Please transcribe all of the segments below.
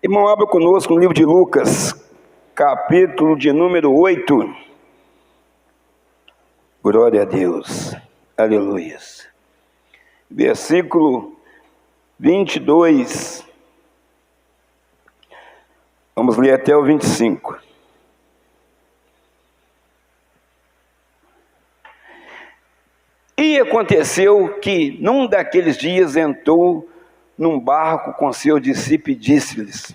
Irmão, abra conosco no livro de Lucas, capítulo de número 8. Glória a Deus, aleluia. Versículo 22, vamos ler até o 25. E aconteceu que, num daqueles dias, entrou num barco com seus discípulos e disse-lhes: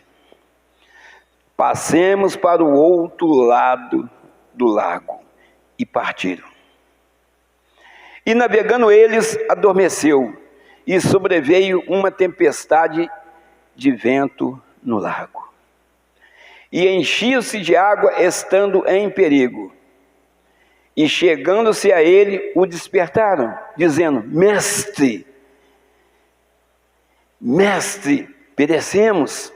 passemos para o outro lado do lago. E partiram. E navegando eles, adormeceu, e sobreveio uma tempestade de vento no lago. E enchiam-se de água, estando em perigo. E chegando-se a ele, o despertaram, dizendo: Mestre, perecemos.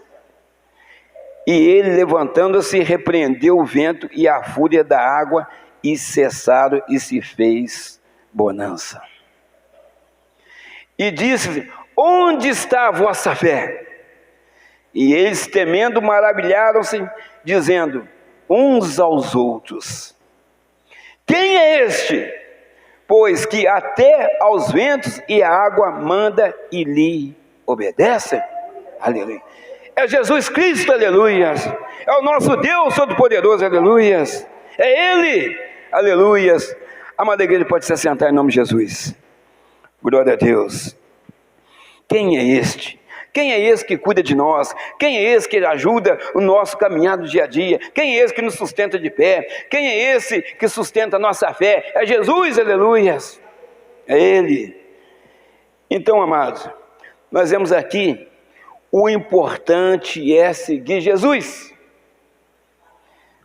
E ele, levantando-se, repreendeu o vento e a fúria da água, e cessaram, e se fez bonança. E disse-lhe: onde está a vossa fé? E eles, temendo, maravilharam-se, dizendo uns aos outros: quem é este, pois que até aos ventos e à água manda e lhe obedece? Aleluia. É Jesus Cristo, aleluia. É o nosso Deus Todo-Poderoso, aleluia. É Ele, aleluia. Amada igreja, pode se assentar em nome de Jesus. Glória a Deus. Quem é este? Quem é esse que cuida de nós? Quem é esse que ajuda o nosso caminhar do dia a dia? Quem é esse que nos sustenta de pé? Quem é esse que sustenta a nossa fé? É Jesus, aleluia. É Ele. Então, amados, nós vemos aqui, o importante é seguir Jesus.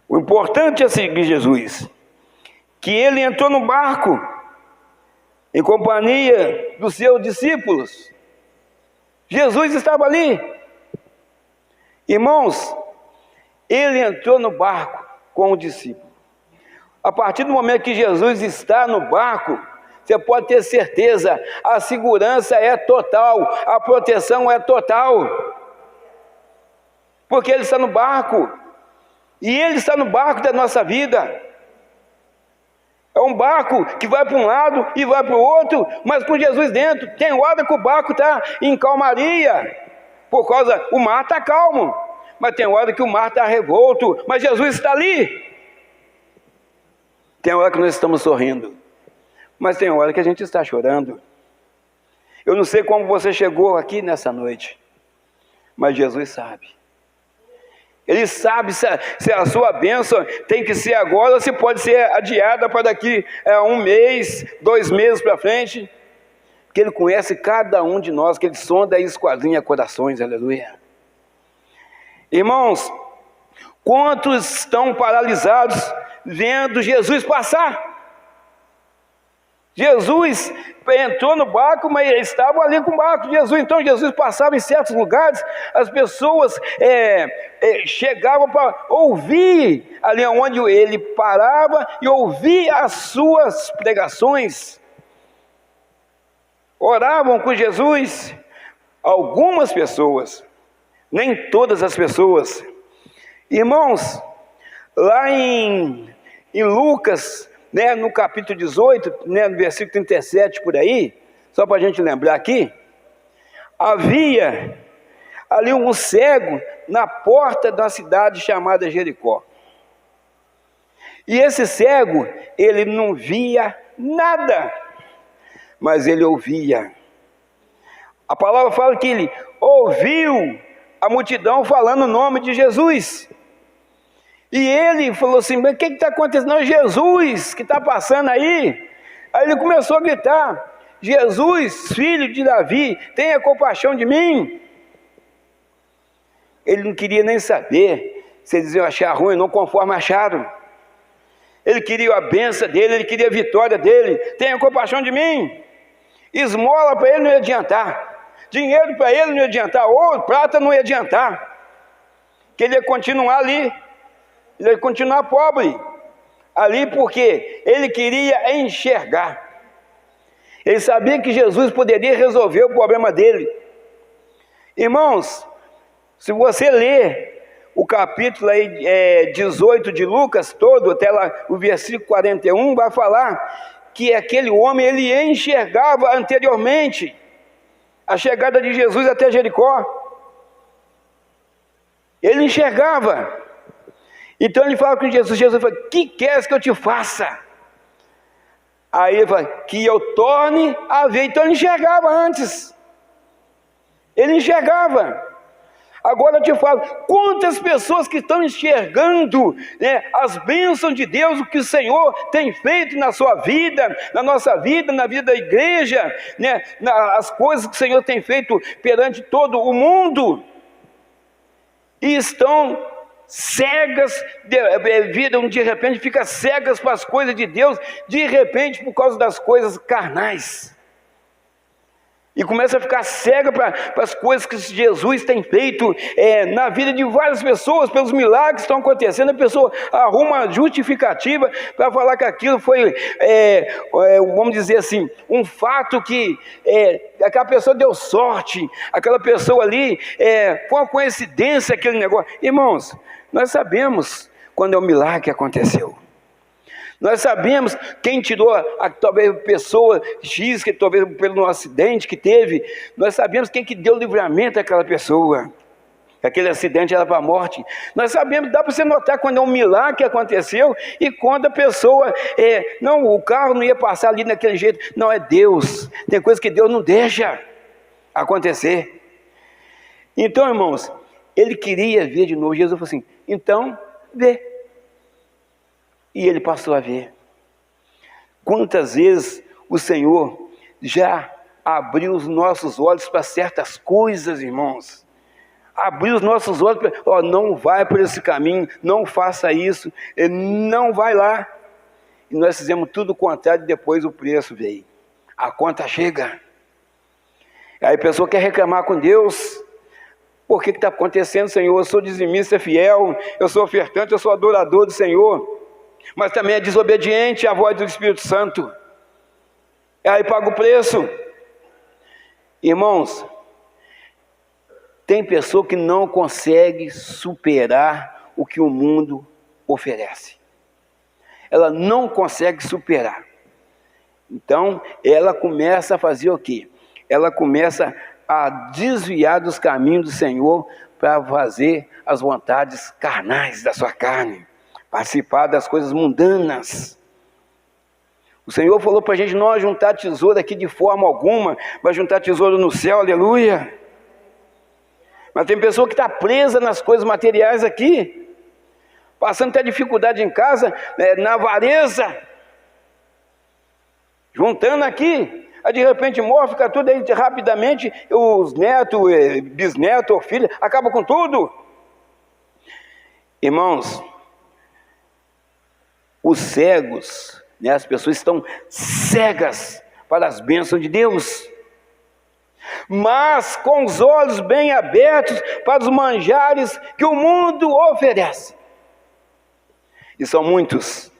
O importante é seguir Jesus. Que ele entrou no barco, em companhia dos seus discípulos. Jesus estava ali. Irmãos, ele entrou no barco com o discípulo. A partir do momento que Jesus está no barco, você pode ter certeza, a segurança é total, a proteção é total. Porque ele está no barco, e ele está no barco da nossa vida. É um barco que vai para um lado e vai para o outro, mas com Jesus dentro. Tem hora que o barco está em calmaria, por causa, o mar está calmo, mas tem hora que o mar está revolto, mas Jesus está ali. Tem hora que nós estamos sorrindo, mas tem hora que a gente está chorando. Eu não sei como você chegou aqui nessa noite, mas Jesus sabe. Ele sabe se a sua bênção tem que ser agora ou se pode ser adiada para daqui a 1 mês, 2 meses para frente. Porque Ele conhece cada um de nós, que Ele sonda e esquadrinha corações, aleluia. Irmãos, quantos estão paralisados vendo Jesus passar? Jesus entrou no barco, mas eles estavam ali com o barco de Jesus. Então Jesus passava em certos lugares, as pessoas chegavam para ouvir ali onde ele parava e ouvir as suas pregações. Oravam com Jesus. Algumas pessoas, nem todas as pessoas. Irmãos, lá em Lucas, no capítulo 18, no versículo 37, por aí, só para a gente lembrar aqui, havia ali um cego na porta da cidade chamada Jericó. E esse cego, ele não via nada, mas ele ouvia. A palavra fala que ele ouviu a multidão falando o nome de Jesus. E ele falou assim: mas o que está acontecendo? É Jesus que está passando aí. Aí ele começou a gritar: Jesus, filho de Davi, tenha compaixão de mim. Ele não queria nem saber se eles iam achar ruim ou não, conforme acharam. Ele queria a bênção dele, ele queria a vitória dele. Tenha compaixão de mim. Esmola para ele não ia adiantar, dinheiro para ele não ia adiantar, ouro, prata não ia adiantar, que ele ia continuar ali. Ele ia continuar pobre ali, porque ele queria enxergar. Ele sabia que Jesus poderia resolver o problema dele. Irmãos, Se você ler o capítulo aí, 18 de Lucas todo, até lá o versículo 41, vai falar que aquele homem, ele enxergava anteriormente a chegada de Jesus até Jericó. Ele enxergava. Então ele fala com Jesus, Jesus fala, que queres que eu te faça? Aí ele fala, que eu torne a ver. Então ele enxergava antes. Ele enxergava. Agora eu te falo, quantas pessoas que estão enxergando, né, as bênçãos de Deus, o que o Senhor tem feito na sua vida, na nossa vida, na vida da igreja, né, as coisas que o Senhor tem feito perante todo o mundo, e estão cegas, de repente fica cegas para as coisas de Deus, de repente por causa das coisas carnais. E começa a ficar cega para as coisas que Jesus tem feito na vida de várias pessoas, pelos milagres que estão acontecendo. A pessoa arruma uma justificativa para falar que aquilo foi, vamos dizer assim, um fato que aquela pessoa deu sorte, aquela pessoa ali, foi uma coincidência aquele negócio. Irmãos, nós sabemos quando é um milagre que aconteceu. Nós sabemos quem tirou, talvez a pessoa X, que talvez pelo acidente que teve, nós sabemos quem que deu livramento àquela pessoa, aquele acidente era para a morte. Nós sabemos, dá para você notar quando é um milagre que aconteceu, e quando a pessoa, não, o carro não ia passar ali daquele jeito, não, é Deus, tem coisa que Deus não deixa acontecer. Então, irmãos, ele queria ver de novo. Jesus falou assim, então, vê. E ele passou a ver. Quantas vezes o Senhor já abriu os nossos olhos para certas coisas, irmãos. Abriu os nossos olhos para, não vai por esse caminho, não faça isso, não vai lá. E nós fizemos tudo o contrário, e depois o preço veio. A conta chega. Aí a pessoa quer reclamar com Deus. Por que está acontecendo, Senhor? Eu sou dizimista fiel, eu sou ofertante, eu sou adorador do Senhor, mas também é desobediente à voz do Espírito Santo. Aí paga o preço. Irmãos, tem pessoa que não consegue superar o que o mundo oferece. Ela não consegue superar. Então, ela começa a fazer o quê? Ela começa a desviar dos caminhos do Senhor para fazer as vontades carnais da sua carne, participar das coisas mundanas. O Senhor falou para a gente não juntar tesouro aqui de forma alguma, mas juntar tesouro no céu, aleluia. Mas tem pessoa que está presa nas coisas materiais aqui, passando até dificuldade em casa, na avareza, juntando aqui, aí de repente morre, fica tudo aí rapidamente, os netos, bisnetos ou filhos, acabam com tudo. Irmãos, os cegos, as pessoas estão cegas para as bênçãos de Deus, mas com os olhos bem abertos para os manjares que o mundo oferece. E são muitas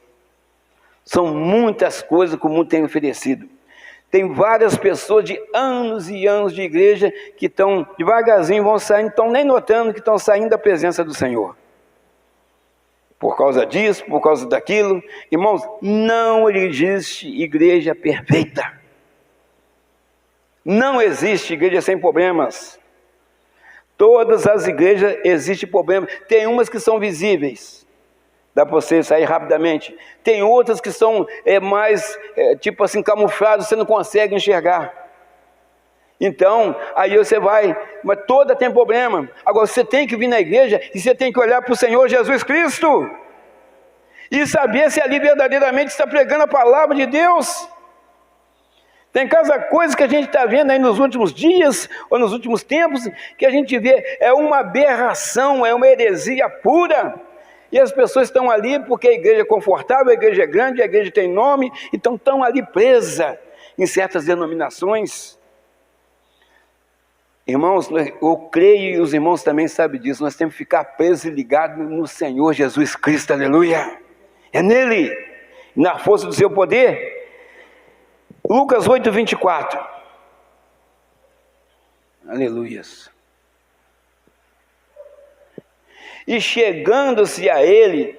coisas que o mundo tem oferecido. Tem várias pessoas de anos e anos de igreja que estão devagarzinho, vão saindo, não estão nem notando que estão saindo da presença do Senhor. Por causa disso, por causa daquilo. Irmãos, não existe igreja perfeita. Não existe igreja sem problemas. Todas as igrejas existem problemas. Tem umas que são visíveis, dá para você sair rapidamente. Tem outras que são mais, tipo assim, camufladas, você não consegue enxergar. Então, aí você vai, mas toda tem problema. Agora você tem que vir na igreja e você tem que olhar para o Senhor Jesus Cristo e saber se ali verdadeiramente está pregando a palavra de Deus. Tem coisas que a gente está vendo aí nos últimos dias, ou nos últimos tempos, que a gente vê, é uma aberração, é uma heresia pura. E as pessoas estão ali porque a igreja é confortável, a igreja é grande, a igreja tem nome, então estão ali presas em certas denominações. Irmãos, eu creio, e os irmãos também sabem disso, nós temos que ficar presos e ligados no Senhor Jesus Cristo, aleluia. É nele, na força do seu poder. Lucas 8, 24. Aleluias. E chegando-se a ele,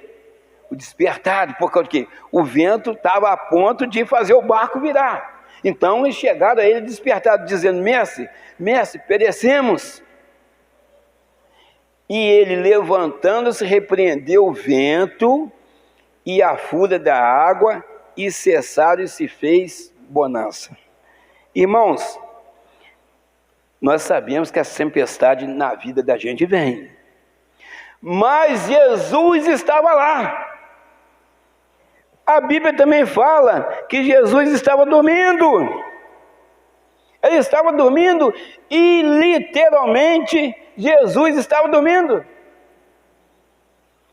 o despertado, por causa de quê? O vento estava a ponto de fazer o barco virar. Então eles chegaram a ele despertado, dizendo: mestre, mestre, perecemos. E ele, levantando-se, repreendeu o vento e a fúria da água, e cessaram, e se fez bonança. Irmãos, nós sabemos que a tempestade na vida da gente vem, mas Jesus estava lá. A Bíblia também fala que Jesus estava dormindo. Ele estava dormindo e literalmente Jesus estava dormindo.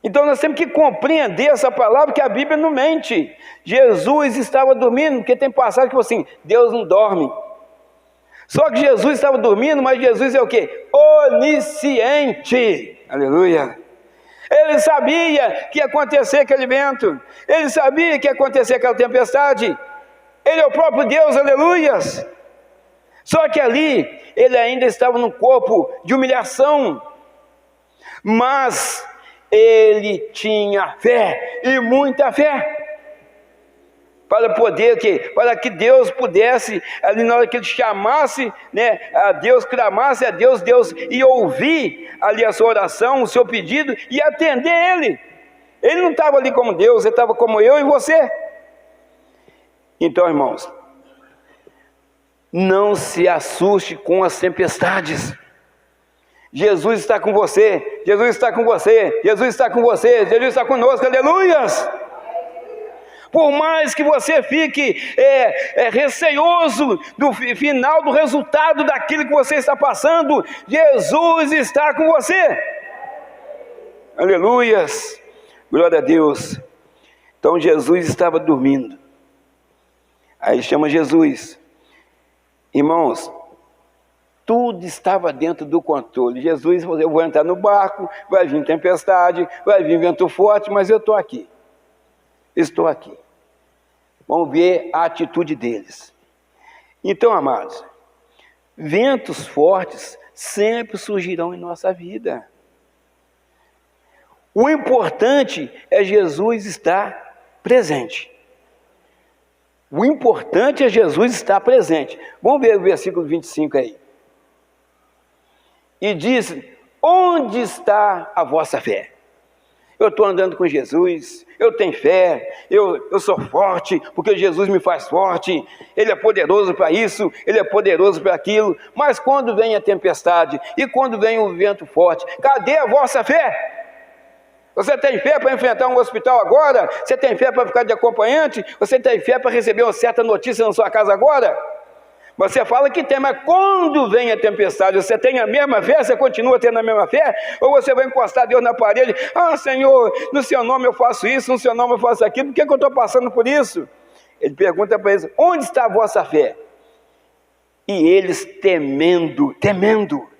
Então nós temos que compreender essa palavra, que a Bíblia não mente. Jesus estava dormindo, porque tem passagem que fala assim: Deus não dorme. Só que Jesus estava dormindo, mas Jesus é o quê? Onisciente. Aleluia. Ele sabia que ia acontecer aquele vento. Ele sabia que ia acontecer aquela tempestade. Ele é o próprio Deus, aleluias. Só que ali, ele ainda estava num corpo de humilhação. Mas ele tinha fé, e muita fé. Para que Deus pudesse, ali na hora que ele chamasse, né, a Deus, clamasse a Deus, Deus ia ouvir ali a sua oração, o seu pedido, e atender ele. Ele não estava ali como Deus, ele estava como eu e você. Então, irmãos, não se assuste com as tempestades. Jesus está com você, Jesus está com você, Jesus está com você, Jesus está conosco, aleluias. Por mais que você fique receoso do final, do resultado daquilo que você está passando, Jesus está com você. Aleluias, glória a Deus. Então Jesus estava dormindo. Aí chama Jesus. Irmãos, tudo estava dentro do controle. Jesus, eu vou entrar no barco, vai vir tempestade, vai vir vento forte, mas eu estou aqui. Estou aqui. Vamos ver a atitude deles. Então, amados, ventos fortes sempre surgirão em nossa vida. O importante é Jesus estar presente. O importante é Jesus estar presente. Vamos ver o versículo 25 aí. E diz: onde está a vossa fé? Eu estou andando com Jesus, eu tenho fé, eu sou forte, porque Jesus me faz forte, Ele é poderoso para isso, Ele é poderoso para aquilo. Mas quando vem a tempestade, e quando vem o vento forte, cadê a vossa fé? Você tem fé para enfrentar um hospital agora? Você tem fé para ficar de acompanhante? Você tem fé para receber uma certa notícia na sua casa agora? Você fala que tem, mas quando vem a tempestade, você tem a mesma fé? Você continua tendo a mesma fé? Ou você vai encostar Deus na parede? Ah, Senhor, no seu nome eu faço isso, no seu nome eu faço aquilo, por que eu estou passando por isso? Ele pergunta para eles: onde está a vossa fé? E eles temendo,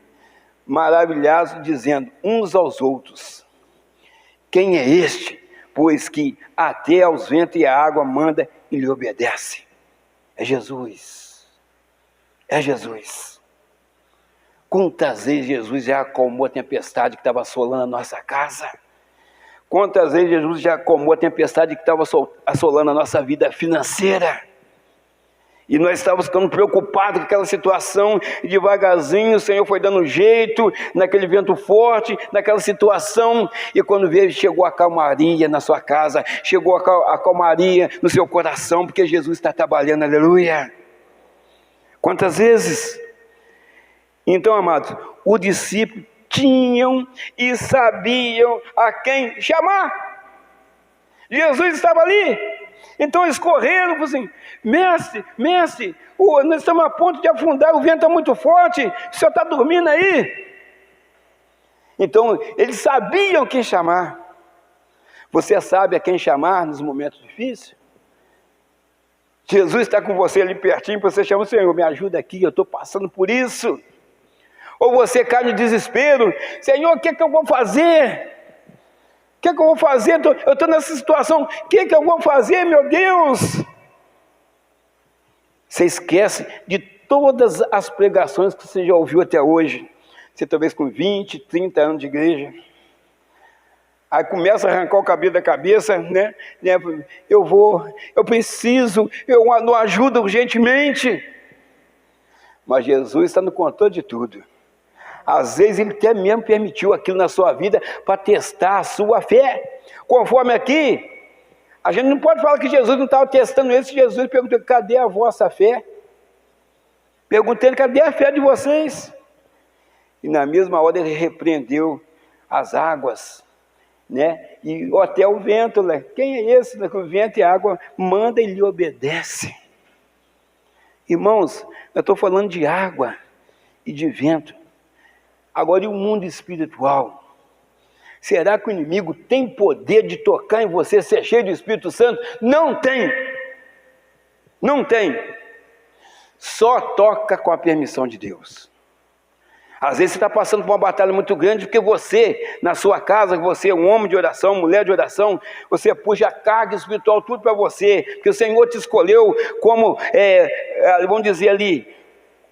maravilhados, dizendo uns aos outros: quem é este, pois que até aos ventos e à água manda e lhe obedece? É Jesus. É Jesus. Quantas vezes Jesus já acalmou a tempestade que estava assolando a nossa casa? Quantas vezes Jesus já acalmou a tempestade que estava assolando a nossa vida financeira? E nós estávamos ficando preocupados com aquela situação, e devagarzinho o Senhor foi dando jeito, naquele vento forte, naquela situação, e quando veio, chegou a calmaria na sua casa, chegou a calmaria no seu coração, porque Jesus está trabalhando, aleluia. Quantas vezes? Então, amados, os discípulos tinham e sabiam a quem chamar. Jesus estava ali. Então eles correram e falaram assim: mestre, nós estamos a ponto de afundar, o vento está muito forte, o senhor está dormindo aí? Então eles sabiam quem chamar. Você sabe a quem chamar nos momentos difíceis? Jesus está com você ali pertinho, você chama: Senhor, me ajuda aqui, eu estou passando por isso. Ou você cai no desespero: Senhor, o que eu vou fazer? O que eu vou fazer? Eu estou nessa situação, o que eu vou fazer, meu Deus? Você esquece de todas as pregações que você já ouviu até hoje. Você talvez com 20, 30 anos de igreja. Aí começa a arrancar o cabelo da cabeça, né? Eu preciso, eu não ajudo urgentemente. Mas Jesus está no controle de tudo. Às vezes Ele até mesmo permitiu aquilo na sua vida para testar a sua fé. Conforme aqui, a gente não pode falar que Jesus não estava testando eles. Jesus perguntou, cadê a vossa fé? Perguntei, cadê a fé de vocês? E na mesma hora Ele repreendeu as águas, né? E até o vento, né? Quem é esse? O vento e a água manda e lhe obedece. Irmãos, eu estou falando de água e de vento. Agora, e o mundo espiritual? Será que o inimigo tem poder de tocar em você, ser cheio do Espírito Santo? Não tem. Não tem. Só toca com a permissão de Deus. Às vezes você está passando por uma batalha muito grande, porque você, na sua casa, você é um homem de oração, mulher de oração, você puxa a carga espiritual tudo para você, porque o Senhor te escolheu como, vamos dizer ali,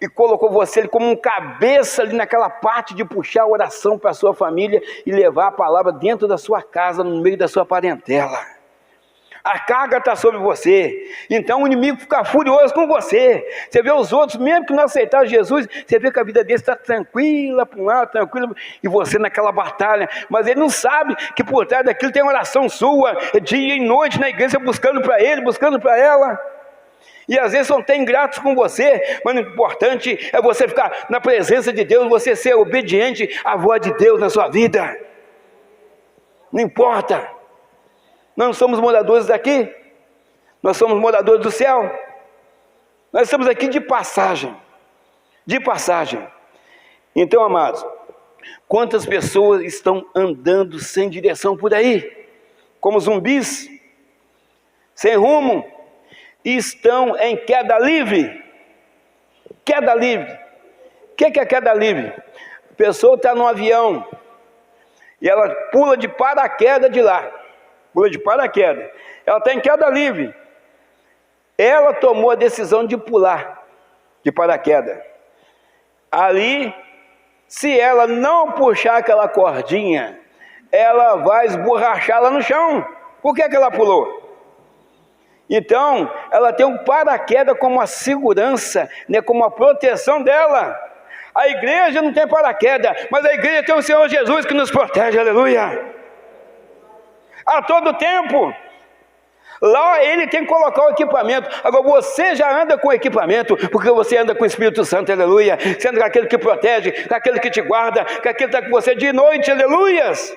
e colocou você ali como um cabeça ali naquela parte de puxar a oração para a sua família e levar a palavra dentro da sua casa, no meio da sua parentela. A carga está sobre você, então o inimigo fica furioso com você. Você vê os outros, mesmo que não aceitaram Jesus, você vê que a vida deles está tranquila para um lado, tranquila, e você naquela batalha, mas ele não sabe que por trás daquilo tem oração sua, dia e noite na igreja, buscando para ele, buscando para ela. E às vezes são até ingratos com você, mas o importante é você ficar na presença de Deus, você ser obediente à voz de Deus na sua vida. Não importa. Nós não somos moradores daqui, nós somos moradores do céu. Nós estamos aqui de passagem, de passagem. Então, amados, quantas pessoas estão andando sem direção por aí, como zumbis, sem rumo, e estão em queda livre. Queda livre. O que é queda livre? A pessoa está num avião e ela pula de paraquedas de lá. Pula de paraquedas. Ela está em queda livre. Ela tomou a decisão de pular de paraquedas. Ali, se ela não puxar aquela cordinha, ela vai esborrachar lá no chão. Por que ela pulou? Então, ela tem um paraquedas como a segurança, né, como a proteção dela. A igreja não tem paraquedas, mas a igreja tem o Senhor Jesus que nos protege, aleluia. A todo tempo. Lá ele tem que colocar o equipamento. Agora você já anda com equipamento, porque você anda com o Espírito Santo, aleluia. Você anda com aquele que protege, com aquele que te guarda, com aquele que está com você de noite, aleluias.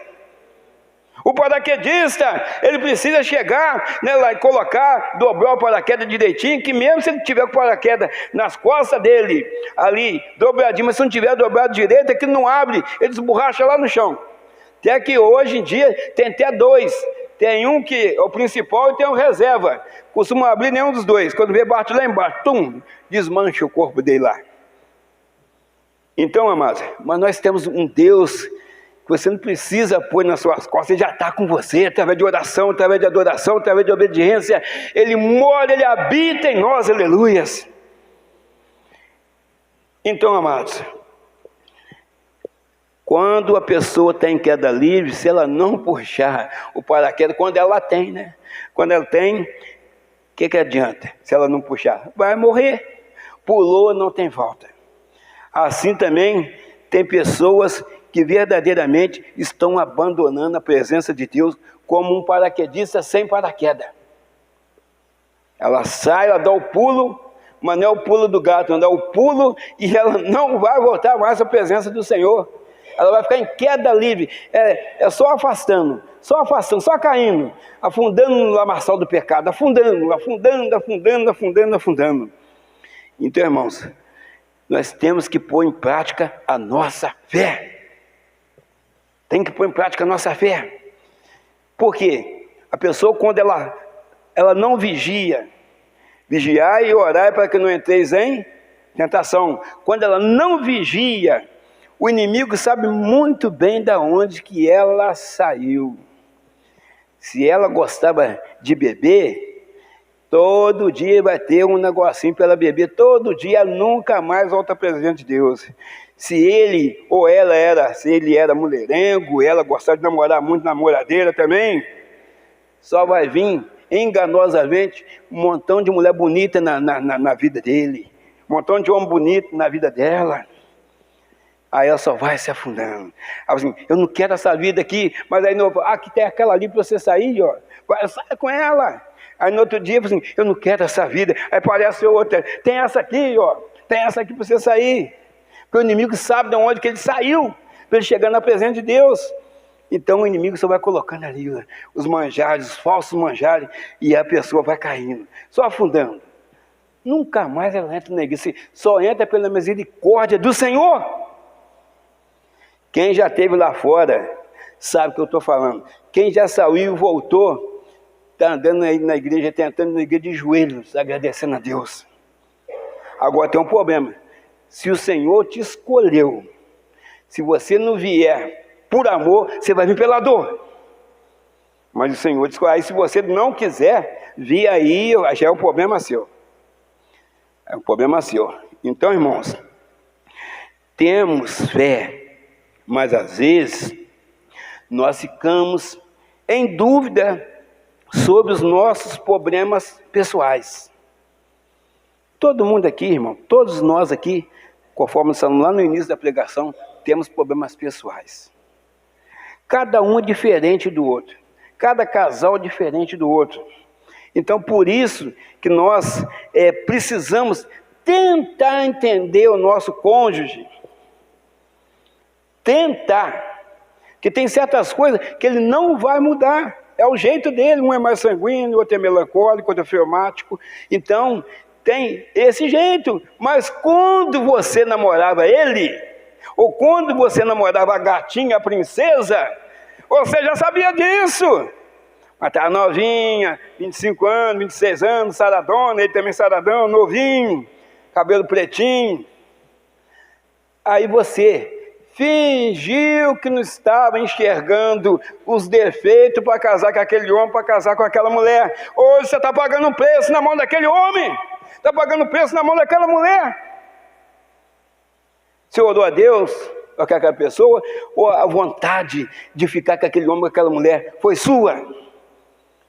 O paraquedista, ele precisa chegar, né, lá e colocar, dobrar o paraquedas direitinho, que mesmo se ele tiver com o paraquedas nas costas dele, ali, dobradinho, mas se não tiver dobrado direito, aquilo não abre, ele esborracha lá no chão. Até que hoje em dia tem até dois. Tem um que é o principal e tem um reserva. Costuma abrir nenhum dos dois. Quando vê, bate lá embaixo, tum, desmancha o corpo dele lá. Então, amados, mas nós temos um Deus que você não precisa pôr nas suas costas, Ele já está com você, através de oração, através de adoração, através de obediência. Ele mora, Ele habita em nós, aleluias. Então, amados, quando a pessoa está em queda livre, se ela não puxar o paraquedas, quando ela tem, né? Quando ela tem, o que adianta se ela não puxar? Vai morrer. Pulou, não tem volta. Assim também tem pessoas que verdadeiramente estão abandonando a presença de Deus como um paraquedista sem paraquedas. Ela sai, ela dá o pulo, mas não é o pulo do gato, ela dá o pulo e ela não vai voltar mais à presença do Senhor. Ela vai ficar em queda livre, só afastando, só caindo, afundando no lamaçal do pecado, afundando. Então, irmãos, nós temos que pôr em prática a nossa fé. Tem que pôr em prática a nossa fé. Por quê? A pessoa, quando ela não vigiar e orar para que não entreis em tentação. Quando ela não vigia, o inimigo sabe muito bem de onde que ela saiu. Se ela gostava de beber, todo dia vai ter um negocinho para ela beber. Todo dia nunca mais volta à presença de Deus. se ele ou ela era, se ele era mulherengo, ela gostava de namorar muito, namoradeira também, só vai vir enganosamente um montão de mulher bonita na vida dele, um montão de homem bonito na vida dela. Aí ela só vai se afundando. Aí assim, eu não quero essa vida aqui, mas aí aqui tem aquela ali para você sair, ó. Sai com ela. Aí no outro dia, assim, eu não quero essa vida. Aí aparece outra, tem essa aqui, ó. Tem essa aqui para você sair. Porque o inimigo sabe de onde que ele saiu, para ele chegar na presença de Deus. Então o inimigo só vai colocando ali, ó, os manjares, os falsos manjares, e a pessoa vai caindo, só afundando. Nunca mais ela entra na igreja, só entra pela misericórdia do Senhor. Quem já esteve lá fora, sabe o que eu estou falando. Quem já saiu e voltou, está andando aí na igreja, tentando na igreja de joelhos, agradecendo a Deus. Agora tem um problema. Se o Senhor te escolheu, se você não vier por amor, você vai vir pela dor. Mas o Senhor te escolheu. Aí se você não quiser vir aí, já é um problema seu. É um problema seu. Então, irmãos, temos fé, mas às vezes nós ficamos em dúvida sobre os nossos problemas pessoais. Todo mundo aqui, irmão, todos nós aqui, conforme estamos lá no início da pregação, temos problemas pessoais. Cada um é diferente do outro. Cada casal é diferente do outro. Então, por isso que nós precisamos tentar entender o nosso cônjuge. Tentar. Porque tem certas coisas que ele não vai mudar. É o jeito dele. Um é mais sanguíneo, outro é melancólico, outro é fleumático. Então, tem esse jeito. Mas quando você namorava ele, ou quando você namorava a gatinha, a princesa, você já sabia disso. Mas estava novinha, 25 anos, 26 anos, saradona, ele também saradão, novinho, cabelo pretinho. Aí você fingiu que não estava enxergando os defeitos para casar com aquele homem, para casar com aquela mulher. Hoje você está pagando um preço na mão daquele homem, está pagando um preço na mão daquela mulher. Você orou a Deus para aquela pessoa, ou a vontade de ficar com aquele homem, com aquela mulher, foi sua?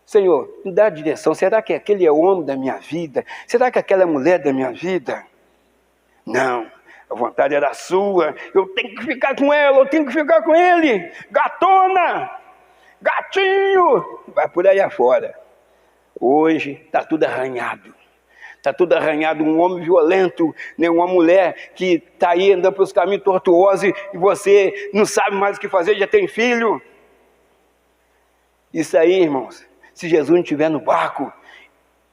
Senhor, me dá a direção. Será que aquele é o homem da minha vida? Será que aquela é a mulher da minha vida? Não, a vontade era sua. Eu tenho que ficar com ela, eu tenho que ficar com ele. Gatona, gatinho, vai por aí afora. Hoje está tudo arranhado. Está tudo arranhado, um homem violento, né? Uma mulher que está aí andando pelos caminhos tortuosos e você não sabe mais o que fazer, já tem filho. Isso aí, irmãos, se Jesus não estiver no barco,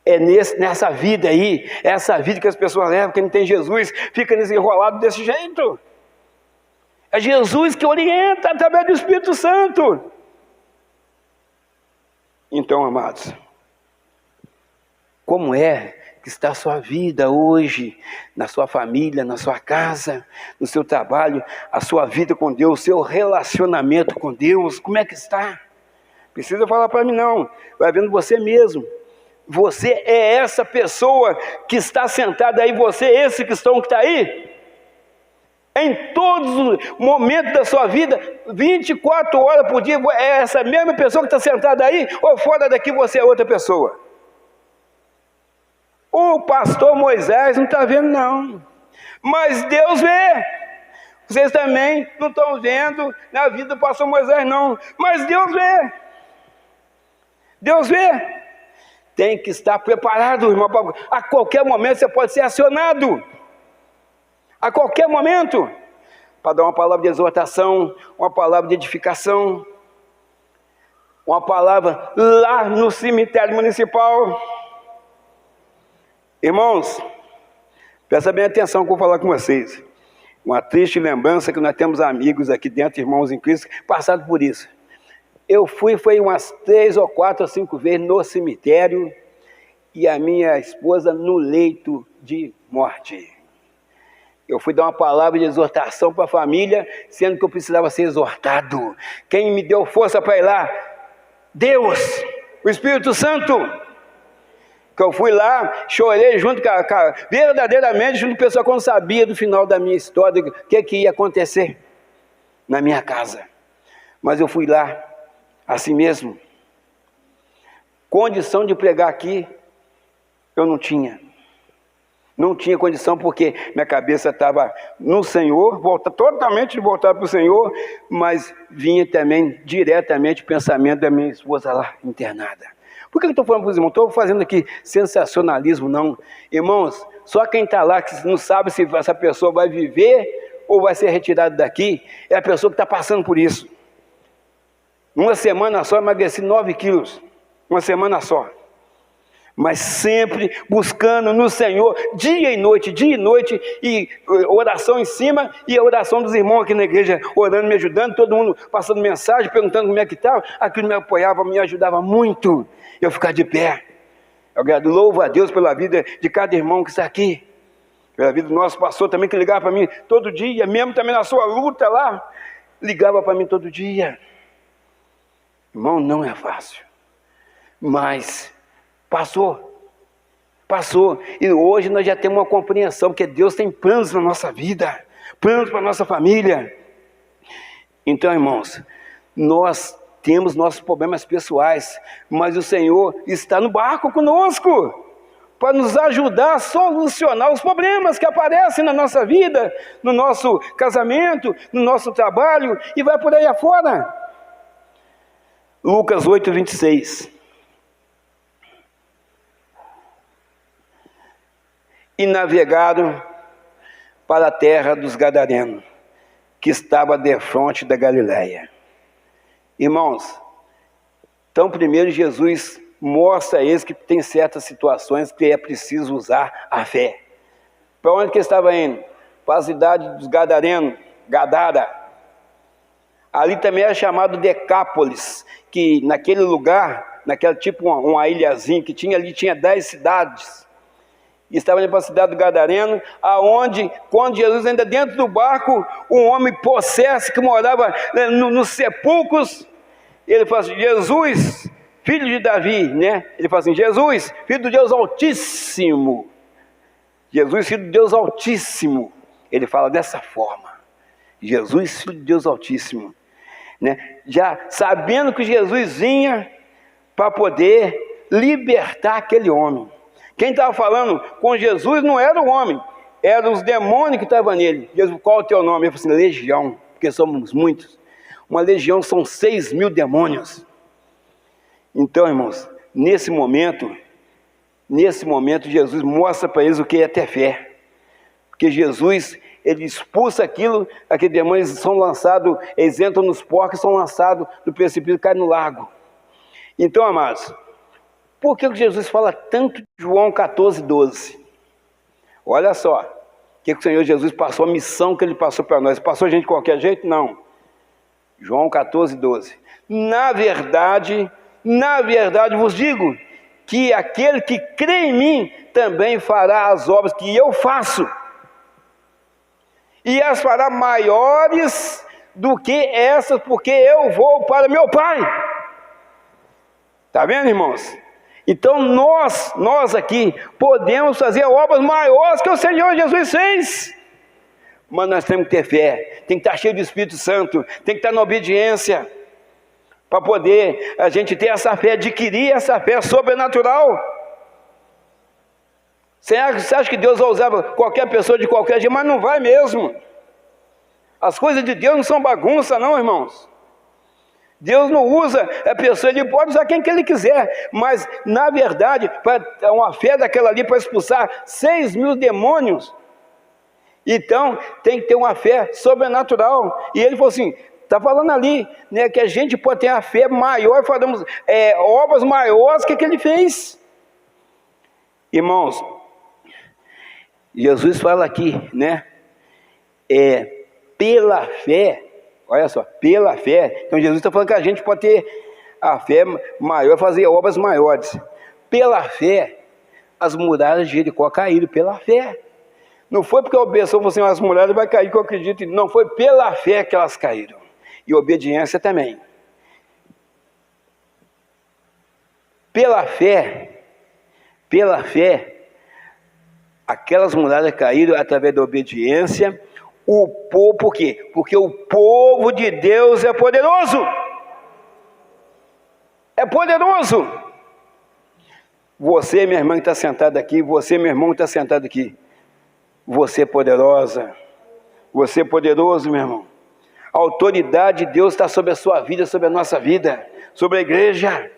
é nessa vida aí, é essa vida que as pessoas levam, que não tem Jesus, fica desenrolado desse jeito. É Jesus que orienta através do Espírito Santo. Então, amados, como é que está a sua vida hoje, na sua família, na sua casa, no seu trabalho, a sua vida com Deus, o seu relacionamento com Deus, como é que está? Precisa falar para mim não, vai vendo você mesmo. Você é essa pessoa que está sentada aí, você é esse cristão que está aí? Em todos os momentos da sua vida, 24 horas por dia, é essa mesma pessoa que está sentada aí, ou fora daqui você é outra pessoa? O pastor Moisés não está vendo não, mas Deus vê. Vocês também não estão vendo na vida do pastor Moisés não, mas Deus vê. Deus vê. Tem que estar preparado, irmão. A qualquer momento você pode ser acionado. A qualquer momento. Para dar uma palavra de exortação, uma palavra de edificação, uma palavra lá no cemitério municipal. Irmãos, presta bem atenção que eu vou falar com vocês. Uma triste lembrança que nós temos amigos aqui dentro, irmãos em Cristo, passados por isso. Eu foi umas 3 ou 4 ou 5 vezes no cemitério e a minha esposa no leito de morte. Eu fui dar uma palavra de exortação para a família, sendo que eu precisava ser exortado. Quem me deu força para ir lá? Deus, o Espírito Santo. Que eu fui lá, chorei junto verdadeiramente junto com o pessoal que eu não sabia do final da minha história, o que ia acontecer na minha casa. Mas eu fui lá, assim mesmo. Condição de pregar aqui, eu não tinha. Não tinha condição, porque minha cabeça estava no Senhor, totalmente voltada para o Senhor, mas vinha também diretamente o pensamento da minha esposa lá, internada. Por que eu estou falando para os irmãos? Estou fazendo aqui sensacionalismo, não. Irmãos, só quem está lá, que não sabe se essa pessoa vai viver ou vai ser retirada daqui, é a pessoa que está passando por isso. Uma semana só, emagreci 9 quilos. Uma semana só. Mas sempre buscando no Senhor, dia e noite, e oração em cima, e a oração dos irmãos aqui na igreja, orando, me ajudando, todo mundo passando mensagem, perguntando como é que estava, aquilo me apoiava, me ajudava muito, eu ficar de pé. Eu louvo a Deus pela vida de cada irmão que está aqui, pela vida do nosso pastor também, que ligava para mim todo dia, mesmo também na sua luta lá, ligava para mim todo dia. Irmão, não é fácil, mas passou, e hoje nós já temos uma compreensão, porque Deus tem planos na nossa vida, planos para a nossa família. Então, irmãos, nós temos nossos problemas pessoais, mas o Senhor está no barco conosco, para nos ajudar a solucionar os problemas que aparecem na nossa vida, no nosso casamento, no nosso trabalho, e vai por aí afora. Lucas 8, 26. E navegaram para a terra dos Gadarenos, que estava defronte da Galileia. Irmãos, então primeiro Jesus mostra a eles que tem certas situações que é preciso usar a fé. Para onde que estava indo? Para a cidade dos Gadarenos, Gadara. Ali também era chamado Decápolis, que naquele lugar, naquela tipo uma ilhazinha que tinha ali, tinha 10 cidades. E estava indo para a cidade do Gadareno, aonde, quando Jesus ainda dentro do barco, um homem possesso que morava nos sepulcros, ele fala assim: Jesus, filho de Davi, né? Ele fala assim: Jesus, filho do Deus Altíssimo. Jesus, filho do Deus Altíssimo. Ele fala dessa forma: Jesus, filho de Deus Altíssimo, né? Já sabendo que Jesus vinha para poder libertar aquele homem. Quem estava falando com Jesus não era o homem, eram os demônios que estavam nele. Jesus, qual é o teu nome? Ele falou assim: legião, porque somos muitos. Uma legião são 6.000 demônios. Então, irmãos, nesse momento, Jesus mostra para eles o que é ter fé. Porque Jesus, ele expulsa aqueles demônios são lançados, eles entram nos porcos e são lançados do precipício e caem no lago. Então, amados, por que Jesus fala tanto de João 14, 12? Olha só, o que o Senhor Jesus passou, a missão que Ele passou para nós. Passou a gente de qualquer jeito? Não. João 14, 12. Na verdade vos digo, que aquele que crê em mim, também fará as obras que eu faço. E as fará maiores do que essas, porque eu vou para meu Pai. Está vendo, irmãos? Então nós aqui podemos fazer obras maiores que o Senhor Jesus fez. Mas nós temos que ter fé, tem que estar cheio do Espírito Santo, tem que estar na obediência, para poder a gente ter essa fé, adquirir essa fé sobrenatural. Você acha que Deus vai usar qualquer pessoa de qualquer jeito? Mas não vai mesmo. As coisas de Deus não são bagunça não, irmãos. Deus não usa a pessoa, Ele pode usar quem que Ele quiser, mas na verdade, para uma fé daquela ali para expulsar 6.000 demônios, então tem que ter uma fé sobrenatural. E Ele falou assim, está falando ali, né, que a gente pode ter a fé maior, fazemos obras maiores que Ele fez. Irmãos, Jesus fala aqui, né, pela fé. Olha só, pela fé. Então Jesus está falando que a gente pode ter a fé maior, fazer obras maiores. Pela fé, as muralhas de Jericó caíram pela fé. Não foi porque a pessoa falou assim, as muralhas vão cair, que eu acredito. Não, foi pela fé que elas caíram. E obediência também. Pela fé, Pela fé, aquelas muralhas caíram através da obediência. O povo, por quê? Porque o povo de Deus é poderoso. É poderoso. Você, minha irmã que está sentada aqui, você, meu irmão que está sentado aqui, você é poderosa. Você é poderoso, meu irmão. A autoridade de Deus está sobre a sua vida, sobre a nossa vida, sobre a igreja.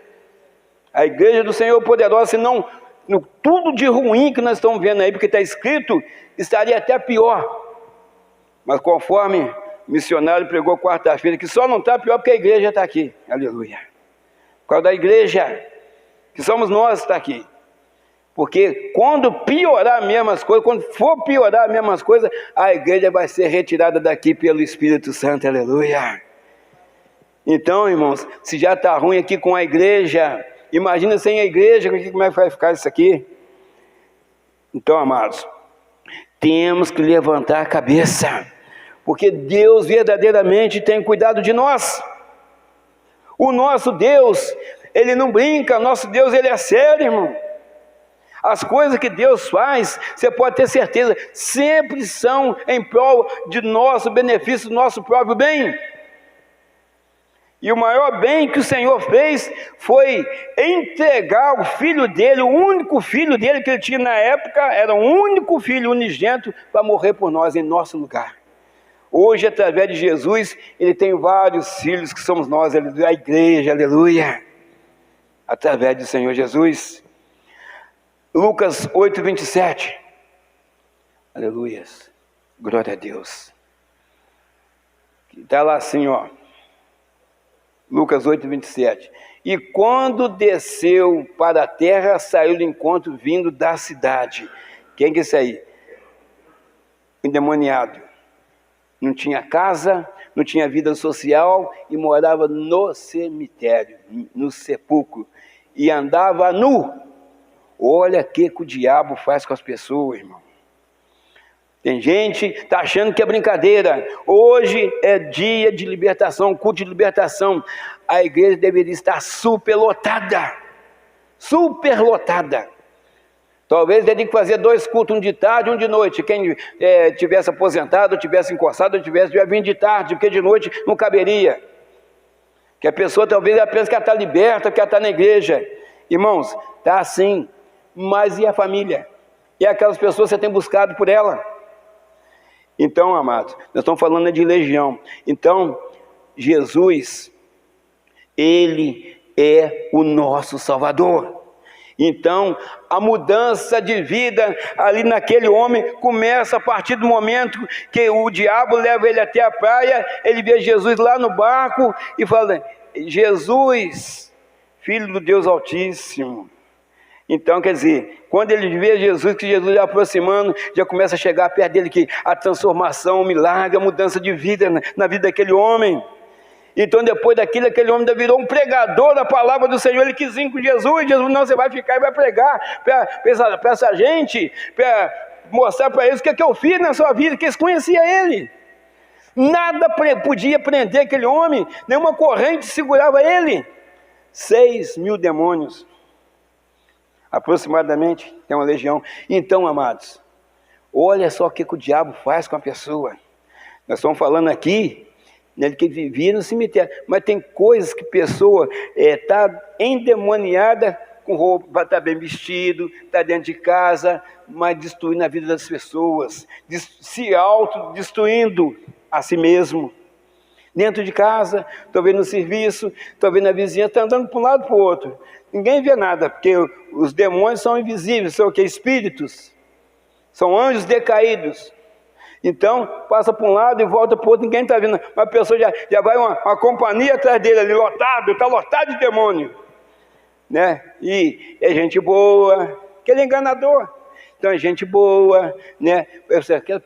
A igreja do Senhor é poderosa, senão tudo de ruim que nós estamos vendo aí, porque está escrito, estaria até pior. Mas conforme o missionário pregou quarta-feira, que só não está pior porque a igreja está aqui. Aleluia. Por causa da igreja, que somos nós, está aqui. Porque quando piorar as mesmas coisas, quando for piorar as mesmas coisas, a igreja vai ser retirada daqui pelo Espírito Santo. Aleluia. Então, irmãos, se já está ruim aqui com a igreja, imagina sem a igreja, como é que vai ficar isso aqui? Então, amados, temos que levantar a cabeça, porque Deus verdadeiramente tem cuidado de nós. O nosso Deus, Ele não brinca, nosso Deus, Ele é sério, irmão. As coisas que Deus faz, você pode ter certeza, sempre são em prol de nosso benefício, do nosso próprio bem. E o maior bem que o Senhor fez foi entregar o filho dele, o único filho dele que ele tinha na época, era o único filho unigênito para morrer por nós em nosso lugar. Hoje, através de Jesus, ele tem vários filhos que somos nós, a igreja, aleluia, através do Senhor Jesus. Lucas 8:27, aleluia, glória a Deus. Está lá assim, ó. Lucas 8:27. E quando desceu para a terra, saiu do encontro vindo da cidade. Quem que é esse aí? Endemoniado. Não tinha casa, não tinha vida social e morava no cemitério, no sepulcro. E andava nu. Olha o que o diabo faz com as pessoas, irmão. Tem gente que está achando que é brincadeira. Hoje é dia de libertação, culto de libertação. A igreja deveria estar superlotada. Superlotada. Talvez tenha que fazer 2 cultos, um de tarde e um de noite. Quem tivesse aposentado, ou tivesse encostado, ou tivesse vindo de tarde, porque de noite não caberia. Que a pessoa talvez ela pense que ela está liberta, que ela está na igreja. Irmãos, está assim. Mas e a família? E aquelas pessoas que você tem buscado por ela? Então, amados, nós estamos falando de legião. Então, Jesus, Ele é o nosso Salvador. Então, a mudança de vida ali naquele homem começa a partir do momento que o diabo leva ele até a praia, ele vê Jesus lá no barco e fala, Jesus, Filho do Deus Altíssimo. Então, quer dizer, quando ele vê Jesus, que Jesus já aproximando, já começa a chegar perto dele, que a transformação, o milagre, a mudança de vida na vida daquele homem. Então, depois daquilo, aquele homem ainda virou um pregador da palavra do Senhor. Ele quis ir com Jesus. Jesus, não, você vai ficar e vai pregar para essa gente, para mostrar para eles o que eu fiz na sua vida, que eles conheciam ele. Nada podia prender aquele homem, nenhuma corrente segurava ele. 6.000 demônios, aproximadamente, tem uma legião. Então, amados, olha só o que o diabo faz com a pessoa. Nós estamos falando aqui que vivia no cemitério, mas tem coisas que a pessoa está endemoniada, com roupa, está bem vestido, está dentro de casa, mas destruindo a vida das pessoas, se autodestruindo a si mesmo. Dentro de casa, talvez no serviço, talvez na vizinhança, está andando para um lado para o outro. Ninguém vê nada, porque os demônios são invisíveis, são o que? Espíritos. São anjos decaídos. Então, passa para um lado e volta para o outro, ninguém está vendo. Mas a pessoa já vai uma companhia atrás dele ali, lotado, está lotado de demônio. Né? E é gente boa, que ele é enganador. Então é gente boa, né?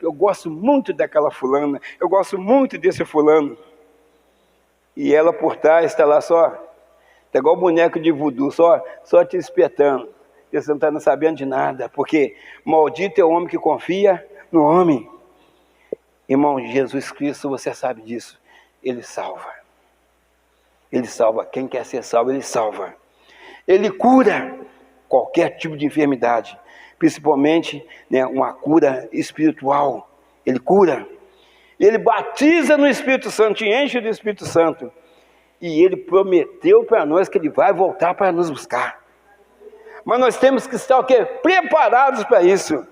Eu gosto muito daquela fulana, eu gosto muito desse fulano. E ela por trás está lá só, está igual boneco de voodoo, só te espetando. Você não está sabendo de nada, porque maldito é o homem que confia no homem. Irmão, Jesus Cristo, você sabe disso, Ele salva. Ele salva, quem quer ser salvo, Ele salva. Ele cura qualquer tipo de enfermidade, principalmente, né, uma cura espiritual. Ele cura, ele batiza no Espírito Santo, te enche do Espírito Santo, e ele prometeu para nós que ele vai voltar para nos buscar. Mas nós temos que estar o quê? Preparados para isso.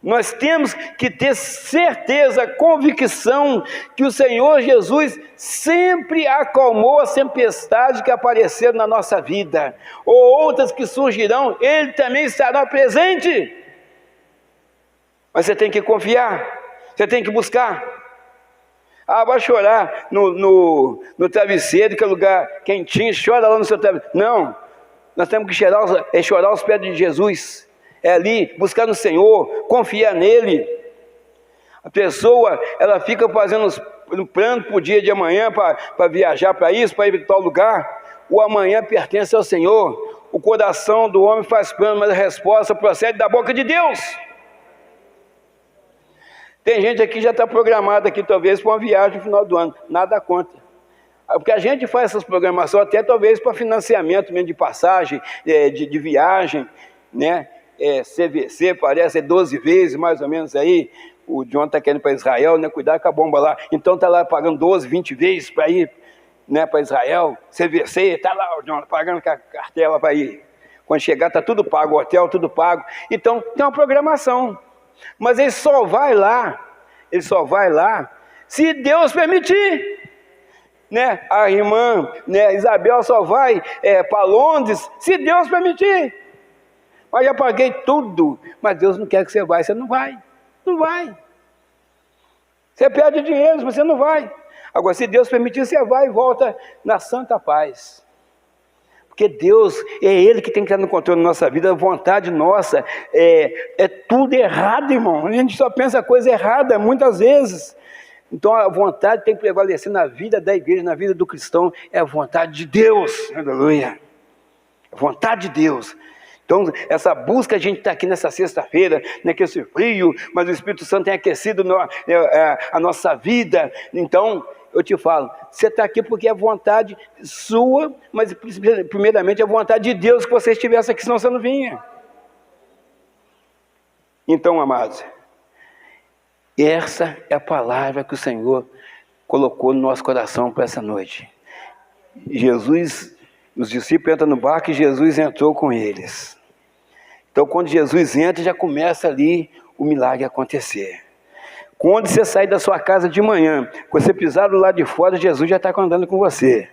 Nós temos que ter certeza, convicção que o Senhor Jesus sempre acalmou a tempestade que apareceram na nossa vida, ou outras que surgirão, Ele também estará presente. Mas você tem que confiar, você tem que buscar. Ah, vai chorar no travesseiro, que é lugar quentinho, chora lá no seu travesseiro. Não, nós temos que chorar aos pés de Jesus. É ali, buscar no Senhor, confiar nele. A pessoa, ela fica fazendo um plano para o dia de amanhã, para viajar para isso, para ir para tal lugar. O amanhã pertence ao Senhor. O coração do homem faz plano, mas a resposta procede da boca de Deus. Tem gente aqui que já está programada aqui, talvez, para uma viagem no final do ano. Nada contra. Porque a gente faz essas programações até talvez para financiamento mesmo de passagem, de viagem, né? CVC, parece 12 vezes mais ou menos aí. O John está querendo ir para Israel, né? Cuidado com a bomba lá. Então está lá pagando 12, 20 vezes para ir, né, para Israel. CVC, está lá o John pagando com a cartela para ir. Quando chegar está tudo pago, o hotel tudo pago. Então tem uma programação. Mas ele só vai lá se Deus permitir. Né? A irmã, né, Isabel só vai para Londres se Deus permitir. Mas já paguei tudo, mas Deus não quer que você vá, você não vai. Não vai. Você perde dinheiro, você não vai. Agora, se Deus permitir, você vai e volta na santa paz. Porque Deus, é Ele que tem que estar no controle da nossa vida, a vontade nossa é tudo errado, irmão. A gente só pensa coisa errada muitas vezes. Então a vontade tem que prevalecer na vida da igreja, na vida do cristão, é a vontade de Deus. Aleluia. A vontade de Deus. Então, essa busca, a gente está aqui nessa sexta-feira, nesse frio, mas o Espírito Santo tem aquecido a nossa vida. Então, eu te falo, você está aqui porque é vontade sua, mas primeiramente é vontade de Deus que você estivesse aqui, senão você não vinha. Então, amados, essa é a palavra que o Senhor colocou no nosso coração para essa noite. Jesus, os discípulos entram no barco e Jesus entrou com eles. Então, quando Jesus entra, já começa ali o milagre a acontecer. Quando você sair da sua casa de manhã, quando você pisar do lado de fora, Jesus já está andando com você.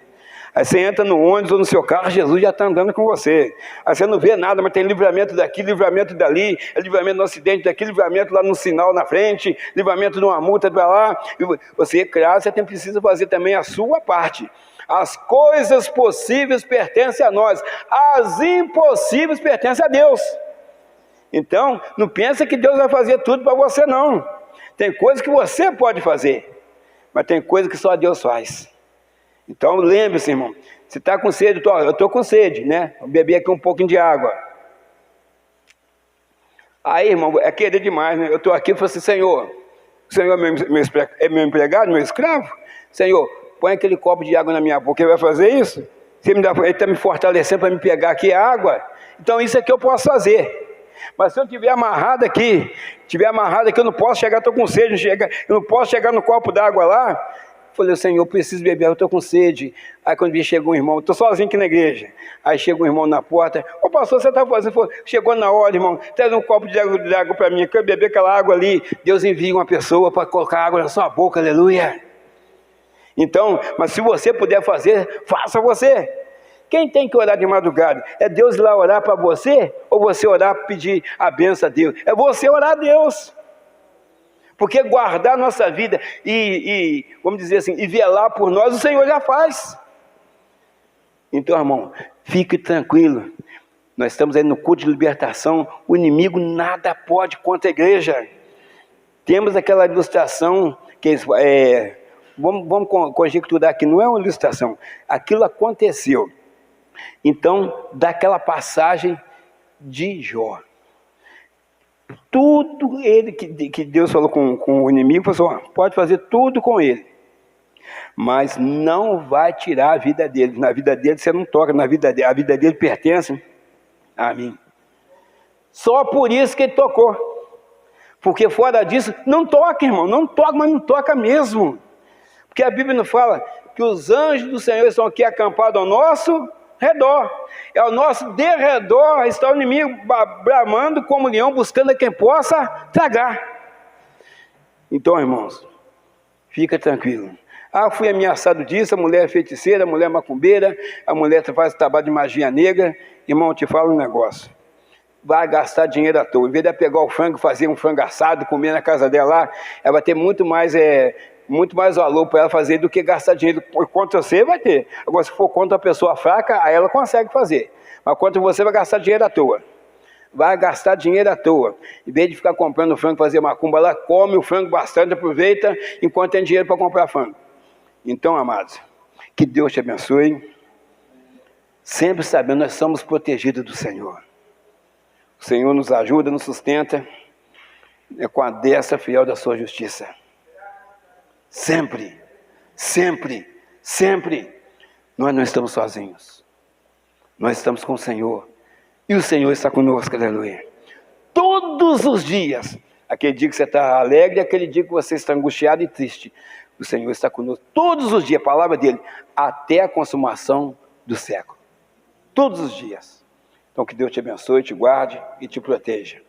Aí você entra no ônibus ou no seu carro, Jesus já está andando com você. Aí você não vê nada, mas tem livramento daqui, livramento dali, livramento no acidente daqui, livramento lá no sinal na frente, livramento numa multa para lá. E você, claro, você precisa fazer também a sua parte. As coisas possíveis pertencem a nós, as impossíveis pertencem a Deus. Então, não pensa que Deus vai fazer tudo para você, não. Tem coisas que você pode fazer, mas tem coisas que só Deus faz. Então, lembre-se, irmão, se está com sede, eu estou com sede, né? Vou beber aqui um pouquinho de água. Aí, irmão, é querer demais, né? Eu estou aqui e falo assim, Senhor, o Senhor é meu empregado, meu escravo? Senhor, põe aquele copo de água na minha boca, ele vai fazer isso? Ele está me fortalecendo para me pegar aqui a água? Então, isso é que eu posso fazer. Mas se eu estiver amarrado aqui, eu não posso chegar, estou com sede, eu não posso chegar no copo d'água lá. Falei, Senhor, eu preciso beber, eu estou com sede. Aí quando chegou um irmão, estou sozinho aqui na igreja. Aí chega um irmão na porta, ô pastor, você está fazendo? Chegou na hora, irmão, traz um copo de água para mim, eu quero beber aquela água ali. Deus envia uma pessoa para colocar água na sua boca, aleluia. Então, mas se você puder fazer, faça você. Quem tem que orar de madrugada? É Deus ir lá orar para você? Ou você orar para pedir a bênção a Deus? É você orar a Deus. Porque guardar a nossa vida vamos dizer assim, e velar por nós, o Senhor já faz. Então, irmão, fique tranquilo. Nós estamos aí no culto de libertação. O inimigo nada pode contra a igreja. Temos aquela ilustração que vamos conjecturar que não é uma ilustração. Aquilo aconteceu. Então, daquela passagem de Jó. Tudo ele que Deus falou com o inimigo, falou assim, pode fazer tudo com ele, mas não vai tirar a vida dele. Na vida dele você não toca, a vida dele pertence Amém. Só por isso que ele tocou. Porque fora disso, não toca, irmão, não toca, mas não toca mesmo. Porque a Bíblia não fala que os anjos do Senhor estão aqui acampados ao nosso redor. É ao nosso derredor está o inimigo bramando como leão, buscando a quem possa tragar. Então, irmãos, fica tranquilo. Ah, fui ameaçado disso, a mulher é feiticeira, a mulher é macumbeira, a mulher faz trabalho de magia negra. Irmão, eu te falo um negócio. Vai gastar dinheiro à toa. Em vez de pegar o frango, fazer um frango assado, comer na casa dela lá, ela vai ter muito mais valor para ela fazer do que gastar dinheiro. Contra você, vai ter. Agora, se for contra a pessoa fraca, aí ela consegue fazer. Mas contra você, vai gastar dinheiro à toa. Vai gastar dinheiro à toa. Em vez de ficar comprando frango, fazer macumba lá, come o frango bastante, aproveita, enquanto tem dinheiro para comprar frango. Então, amados, que Deus te abençoe. Sempre sabendo, nós somos protegidos do Senhor. O Senhor nos ajuda, nos sustenta, com a destra fiel da sua justiça. Sempre, sempre, sempre, nós não estamos sozinhos. Nós estamos com o Senhor. E o Senhor está conosco, aleluia. Todos os dias, aquele dia que você está alegre, aquele dia que você está angustiado e triste, o Senhor está conosco. Todos os dias, a palavra dele, até a consumação do século. Todos os dias. Então que Deus te abençoe, te guarde e te proteja.